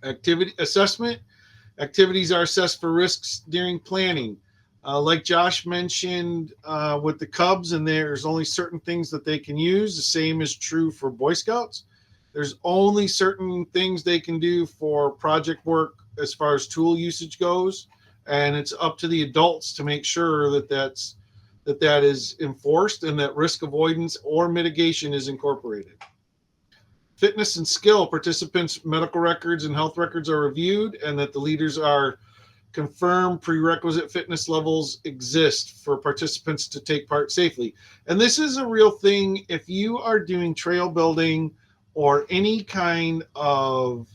Activity assessment. Activities are assessed for risks during planning. Like Josh mentioned with the Cubs, and there's only certain things that they can use. The same is true for Boy Scouts. There's only certain things they can do for project work as far as tool usage goes. and it's up to the adults to make sure that that is enforced and that risk avoidance or mitigation is incorporated. Fitness and skill, participants' medical records and health records are reviewed, and that the leaders are confirmed prerequisite fitness levels exist for participants to take part safely. And this is a real thing. If you are doing trail building or any kind of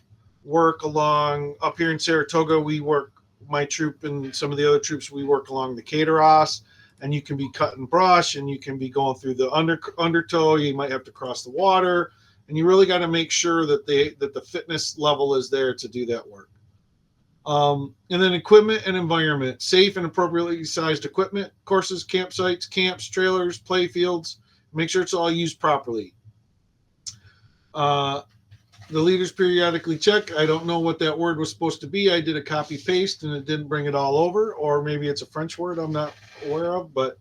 work along up here in Saratoga, we work, my troop and some of the other troops, we work along the Cateros, and you can be cutting brush and you can be going through the undertow. You might have to cross the water, and you really got to make sure that the fitness level is there to do that work. And then equipment and environment, safe and appropriately sized equipment, courses, campsites, camps, trailers, play fields. Make sure it's all used properly. The leaders periodically check. I don't know what that word was supposed to be. I did a copy paste and it didn't bring it all over, or maybe it's a French word I'm not aware of, but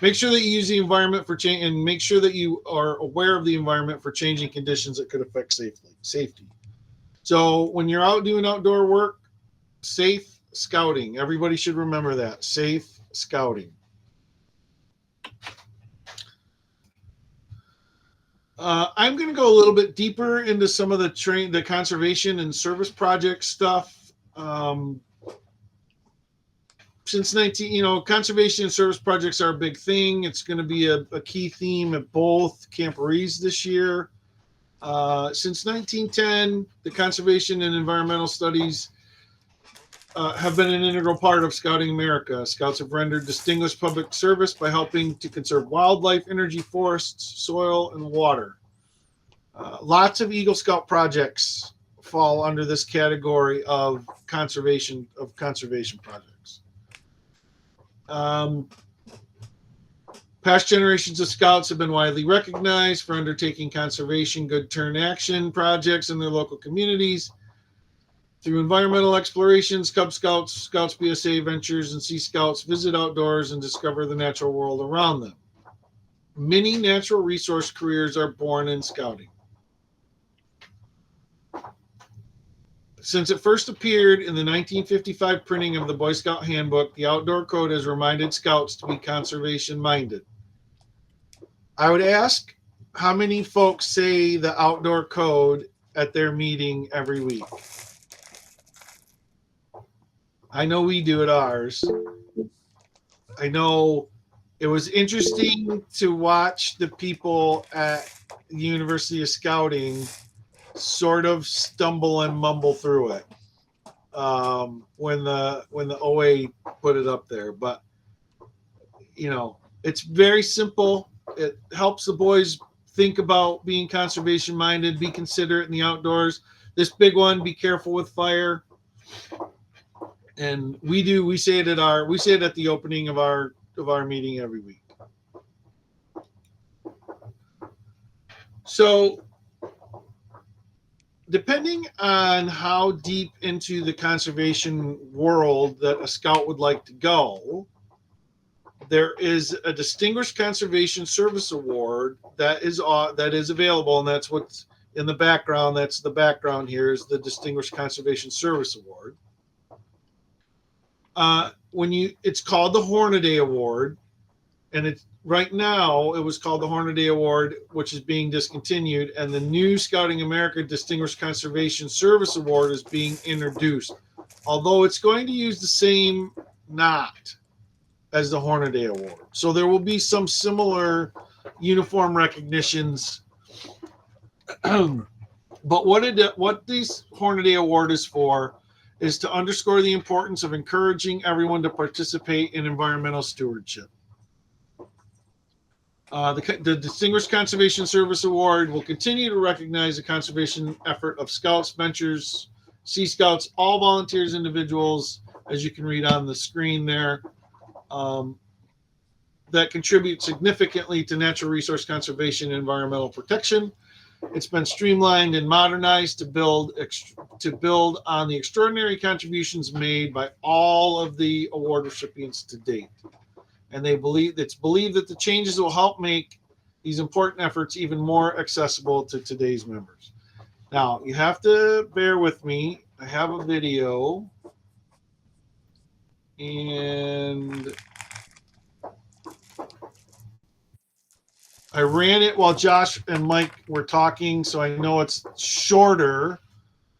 make sure that you use the environment for change, and make sure that you are aware of the environment for changing conditions that could affect safety. So when you're out doing outdoor work, safe scouting. Everybody should remember that. Safe scouting. I'm going to go a little bit deeper into some of the conservation and service project stuff. Since conservation and service projects are a big thing. It's going to be a key theme at both camporees this year. Since 1910, the conservation and environmental studies have been an integral part of Scouting America. Scouts have rendered distinguished public service by helping to conserve wildlife, energy, forests, soil, and water. Lots of Eagle Scout projects fall under this category of conservation projects. Past generations of Scouts have been widely recognized for undertaking conservation good turn action projects in their local communities. Through environmental explorations, Cub Scouts, Scouts BSA Ventures, and Sea Scouts visit outdoors and discover the natural world around them. Many natural resource careers are born in scouting. Since it first appeared in the 1955 printing of the Boy Scout Handbook, the Outdoor Code has reminded Scouts to be conservation-minded. I would ask, how many folks say the Outdoor Code at their meeting every week? I know we do at ours. I know it was interesting to watch the people at the University of Scouting sort of stumble and mumble through it when the OA put it up there. But it's very simple. It helps the boys think about being conservation minded, be considerate in the outdoors. This big one, be careful with fire. And we say it at the opening of our meeting every week. So depending on how deep into the conservation world that a scout would like to go, there is a Distinguished Conservation Service Award that is available, and that's what's in the background. That's the background here is the Distinguished Conservation Service Award. It's called the Hornaday Award, and right now it was called the Hornaday Award, which is being discontinued, and the new Scouting America Distinguished Conservation Service Award is being introduced, although it's going to use the same knot as the Hornaday Award. So there will be some similar uniform recognitions. But what this Hornaday Award is for is to underscore the importance of encouraging everyone to participate in environmental stewardship. The Distinguished Conservation Service Award will continue to recognize the conservation effort of Scouts, Ventures, Sea Scouts, all volunteers, individuals, as you can read on the screen there, that contribute significantly to natural resource conservation and environmental protection. It's been streamlined and modernized to build on the extraordinary contributions made by all of the award recipients to date. And it's believed that the changes will help make these important efforts even more accessible to today's members. Now, you have to bear with me. I have a video. And I ran it while Josh and Mike were talking, so I know it's shorter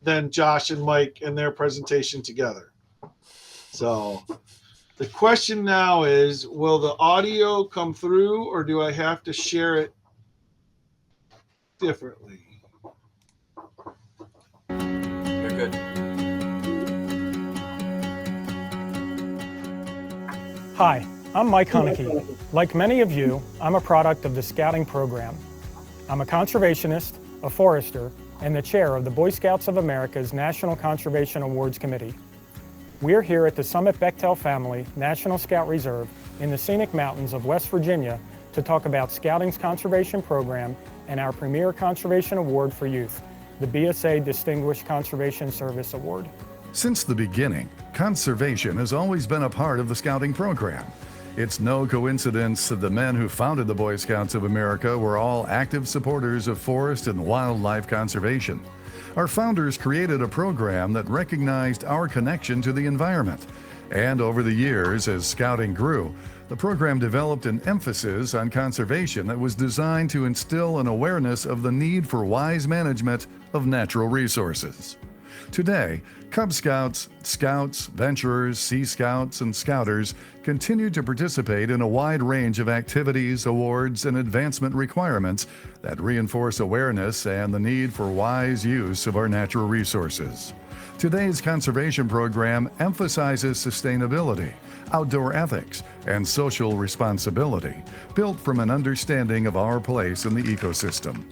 than Josh and Mike and their presentation together. So the question now is, will the audio come through or do I have to share it differently? You're good. Hi, I'm Mike Hunnicky. Like many of you, I'm a product of the Scouting program. I'm a conservationist, a forester, and the chair of the Boy Scouts of America's National Conservation Awards Committee. We're here at the Summit Bechtel Family National Scout Reserve in the scenic mountains of West Virginia to talk about Scouting's conservation program and our premier conservation award for youth, the BSA Distinguished Conservation Service Award. Since the beginning, conservation has always been a part of the Scouting program. It's no coincidence that the men who founded the Boy Scouts of America were all active supporters of forest and wildlife conservation. Our founders created a program that recognized our connection to the environment. And over the years, as Scouting grew, the program developed an emphasis on conservation that was designed to instill an awareness of the need for wise management of natural resources. Today, Cub Scouts, Scouts, Venturers, Sea Scouts, and Scouters continue to participate in a wide range of activities, awards, and advancement requirements that reinforce awareness and the need for wise use of our natural resources. Today's conservation program emphasizes sustainability, outdoor ethics, and social responsibility, built from an understanding of our place in the ecosystem.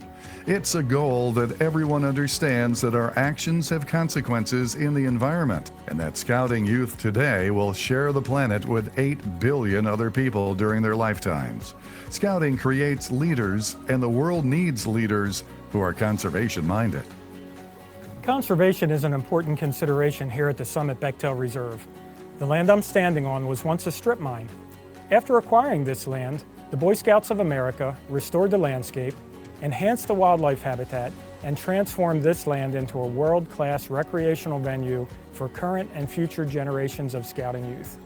It's a goal that everyone understands that our actions have consequences in the environment, and that Scouting youth today will share the planet with 8 billion other people during their lifetimes. Scouting creates leaders, and the world needs leaders who are conservation-minded. Conservation is an important consideration here at the Summit Bechtel Reserve. The land I'm standing on was once a strip mine. After acquiring this land, the Boy Scouts of America restored the landscape, enhanced the wildlife habitat, and transformed this land into a world-class recreational venue for current and future generations of Scouting youth.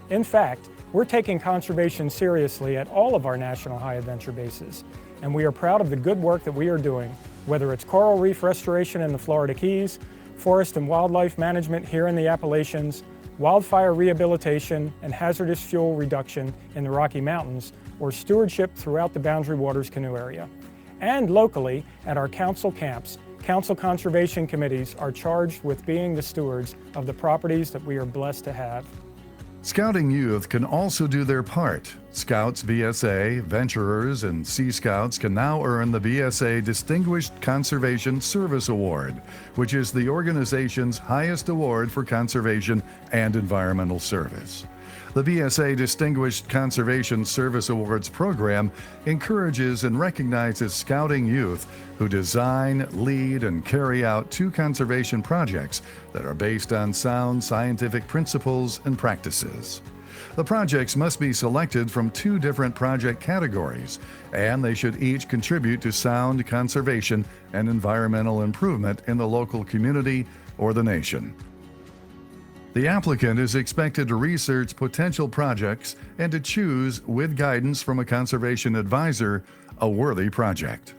In fact, we're taking conservation seriously at all of our National High Adventure bases, and we are proud of the good work that we are doing, whether it's coral reef restoration in the Florida Keys, forest and wildlife management here in the Appalachians, wildfire rehabilitation and hazardous fuel reduction in the Rocky Mountains, or stewardship throughout the Boundary Waters Canoe area. And locally, at our council camps, council conservation committees are charged with being the stewards of the properties that we are blessed to have. Scouting youth can also do their part. Scouts BSA, Venturers, and Sea Scouts can now earn the BSA Distinguished Conservation Service Award, which is the organization's highest award for conservation and environmental service. The BSA Distinguished Conservation Service Awards program encourages and recognizes Scouting youth who design, lead, and carry out 2 conservation projects that are based on sound scientific principles and practices. The projects must be selected from 2 different project categories, and they should each contribute to sound conservation and environmental improvement in the local community or the nation. The applicant is expected to research potential projects and to choose, with guidance from a conservation advisor, a worthy project.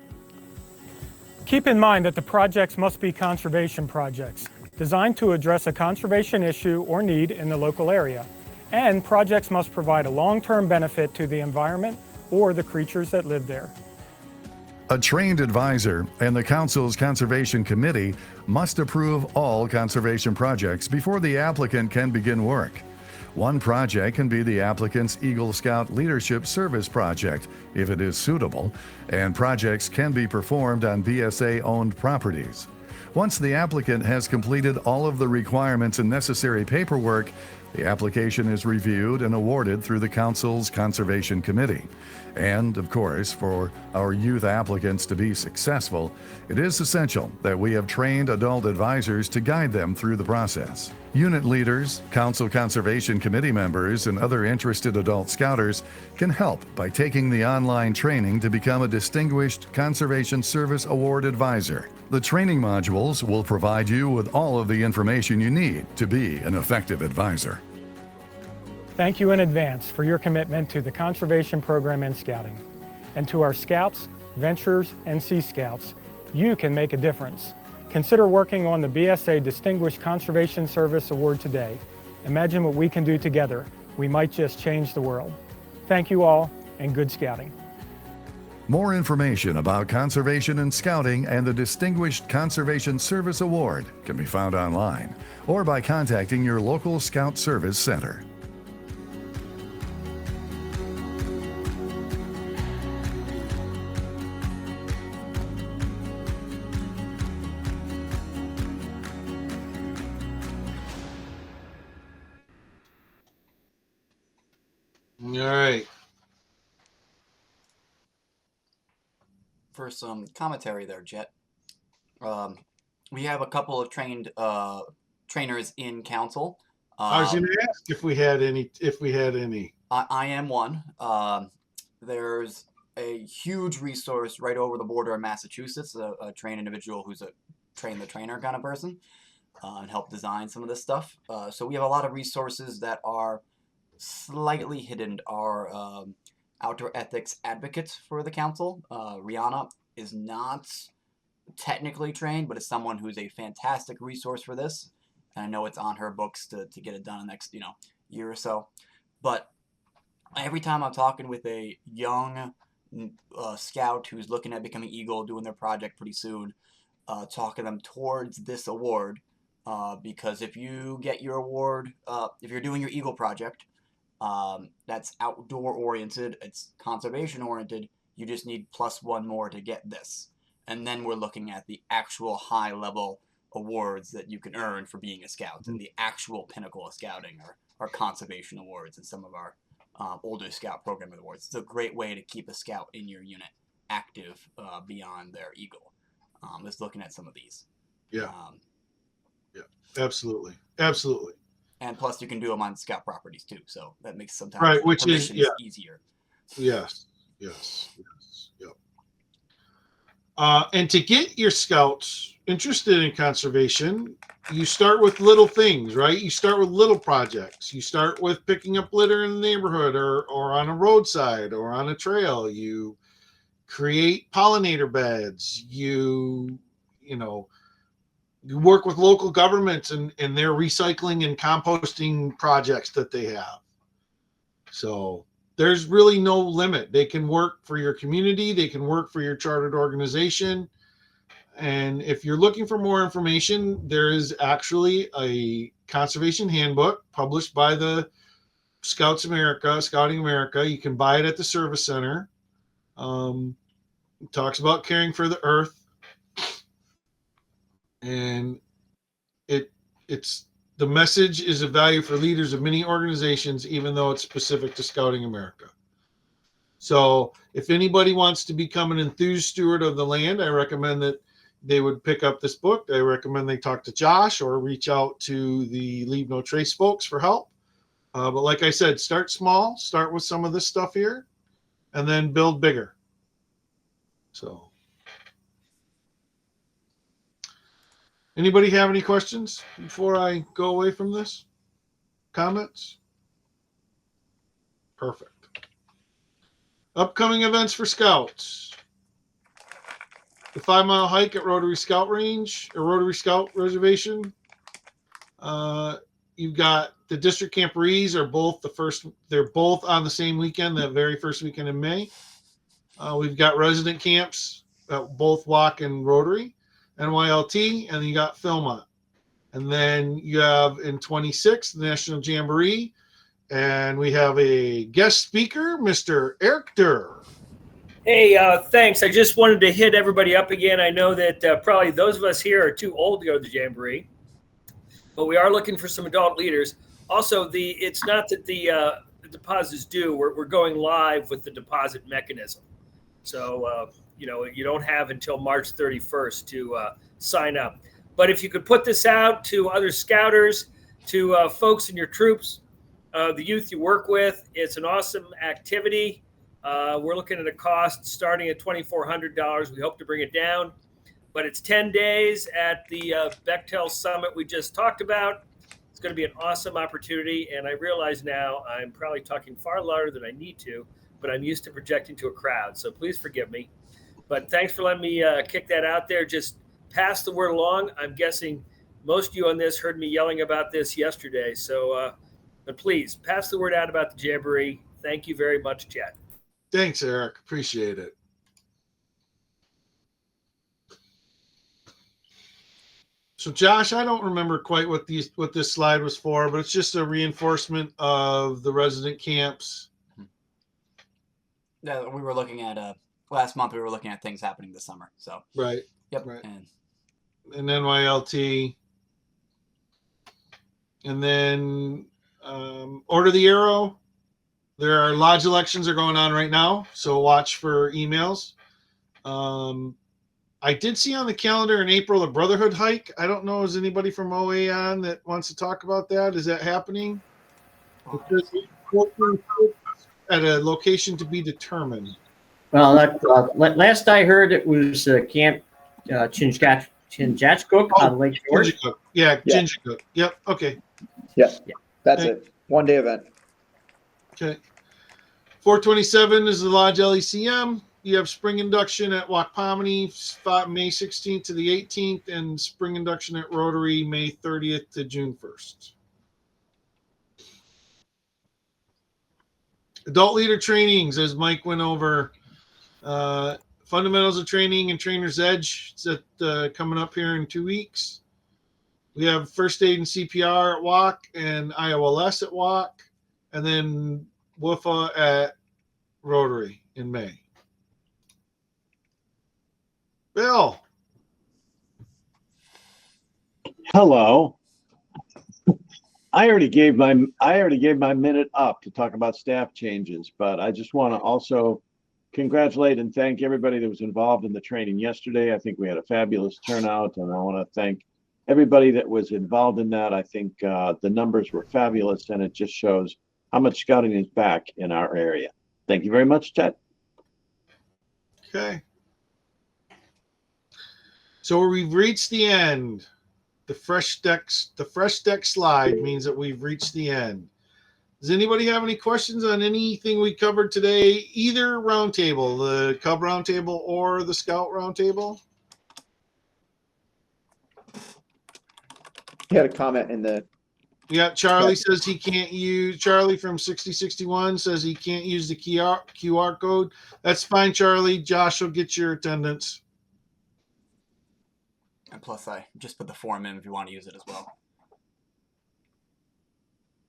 Keep in mind that the projects must be conservation projects, designed to address a conservation issue or need in the local area, and projects must provide a long-term benefit to the environment or the creatures that live there. A trained advisor and the Council's Conservation Committee must approve all conservation projects before the applicant can begin work. One project can be the applicant's Eagle Scout Leadership Service project, if it is suitable, and projects can be performed on BSA-owned properties. Once the applicant has completed all of the requirements and necessary paperwork, the application is reviewed and awarded through the Council's Conservation Committee. And, of course, for our youth applicants to be successful, it is essential that we have trained adult advisors to guide them through the process. Unit leaders, Council Conservation Committee members, and other interested adult scouters can help by taking the online training to become a Distinguished Conservation Service Award Advisor. The training modules will provide you with all of the information you need to be an effective advisor. Thank you in advance for your commitment to the conservation program and scouting. And to our scouts, venturers, and Sea Scouts, you can make a difference. Consider working on the BSA Distinguished Conservation Service Award today. Imagine what we can do together. We might just change the world. Thank you all, and good scouting. More information about conservation and scouting and the Distinguished Conservation Service Award can be found online or by contacting your local Scout Service Center. All right. For some commentary there, Jet. We have a couple of trainers in council. I was going to ask if we had any. I am one. There's a huge resource right over the border in Massachusetts, a trained individual who's a train the trainer kind of person, and help design some of this stuff. So we have a lot of resources that are slightly hidden. Our outdoor ethics advocates for the council. Rihanna is not technically trained, but is someone who's a fantastic resource for this. And I know it's on her books to get it done in the next year or so. But every time I'm talking with a young scout who's looking at becoming Eagle, doing their project pretty soon, talking them towards this award, because if you get your award, if you're doing your Eagle project, that's outdoor oriented, it's conservation oriented, you just need +1 more to get this. And then we're looking at the actual high level awards that you can earn for being a scout, and the actual pinnacle of scouting are conservation awards and some of our older scout program awards. It's a great way to keep a scout in your unit active beyond their Eagle. Just looking at some of these. Yeah. Absolutely. And plus, you can do them on scout properties too, so that makes sometimes right, which is easier. Yes. Yep. And to get your scouts interested in conservation, you start with little things, right? You start with little projects. You start with picking up litter in the neighborhood or on a roadside or on a trail. You create pollinator beds. You work with local governments and their recycling and composting projects that they have. So there's really no limit. They can work for your community. They can work for your chartered organization. And if you're looking for more information, there is actually a conservation handbook published by the Scouting America. You can buy it at the service center. It talks about caring for the earth. And it's the message is of value for leaders of many organizations, even though it's specific to Scouting America. So if anybody wants to become an enthused steward of the land, I recommend that they would pick up this book. I recommend they talk to Josh or reach out to the Leave No Trace folks for help. But like I said, start small, start with some of this stuff here, and then build bigger. So anybody have any questions before I go away from this? Comments? Perfect. Upcoming events for Scouts. The 5-mile hike at Rotary Scout Range or Rotary Scout Reservation. You've got the district camporees are both they're both on the same weekend, the very first weekend in May. We've got resident camps at both Walk and Rotary. NYLT, and you got Philmont. And then you have in 26 the National Jamboree, and we have a guest speaker, Mr. Eric Durr. Hey, thanks. I just wanted to hit everybody up again. I know that probably those of us here are too old to go to the Jamboree, but we are looking for some adult leaders. Also, it's not that the deposit is due. We're going live with the deposit mechanism. So, you don't have until March 31st to sign up. But if you could put this out to other scouters, to folks in your troops, the youth you work with, it's an awesome activity. We're looking at a cost starting at $2,400. We hope to bring it down. But it's 10 days at the Bechtel Summit we just talked about. It's going to be an awesome opportunity. And I realize now I'm probably talking far louder than I need to, but I'm used to projecting to a crowd. So please forgive me. But thanks for letting me kick that out there. Just pass the word along. I'm guessing most of you on this heard me yelling about this yesterday. So, but please pass the word out about the Jamboree. Thank you very much, Chad. Thanks, Eric. Appreciate it. So, Josh, I don't remember quite what this slide was for, but it's just a reinforcement of the resident camps. Yeah, we were looking at last month. We were looking at things happening this summer. So Right. yep. Right. And NYLT. And then Order the Arrow. There are lodge elections are going on right now, so watch for emails. I did see on the calendar in April a Brotherhood hike. I don't know, is anybody from OA on that wants to talk about that? Is that happening? At a location to be determined. Well, last I heard, it was Camp Chingachgook on Lake Shore. Yeah, Chingachgook. Yep. Okay. Yeah. That's it. 1 day event. Okay. 427 is the Lodge LECM. You have spring induction at Wackpomony, May 16th to the 18th, and spring induction at Rotary, May 30th to June 1st. Adult leader trainings, as Mike went over. Fundamentals of training and Trainer's Edge. It's coming up here in 2 weeks. We have first aid and CPR at WAC and IOLS at WAC, and then WFA at Rotary in May. Bill. Hello. I already gave my minute up to talk about staff changes, but I just want to also congratulate and thank everybody that was involved in the training yesterday. I think we had a fabulous turnout, and I want to thank everybody that was involved in that. I think the numbers were fabulous, and it just shows how much scouting is back in our area. Thank you very much, Ted. Okay. So we've reached the end. The fresh deck slide means that we've reached the end. Does anybody have any questions on anything we covered today, either roundtable, the Cub roundtable or the Scout roundtable? You had a comment in the. Yeah, Charlie says he can't use. Charlie from 6061 says he can't use the QR code. That's fine, Charlie. Josh will get your attendance. And plus, I just put the form in if you want to use it as well.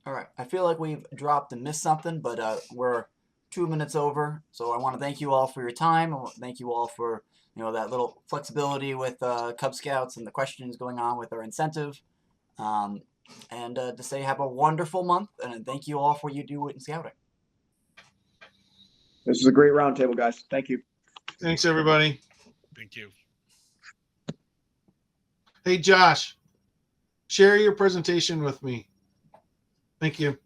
All right. I feel like we've dropped and missed something, but we're 2 minutes over. So I want to thank you all for your time. I want to thank you all for that little flexibility with Cub Scouts and the questions going on with our incentive. And to say have a wonderful month, and thank you all for what you do in scouting. This is a great roundtable, guys. Thank you. Thanks, everybody. Thank you. Hey, Josh, share your presentation with me. Thank you.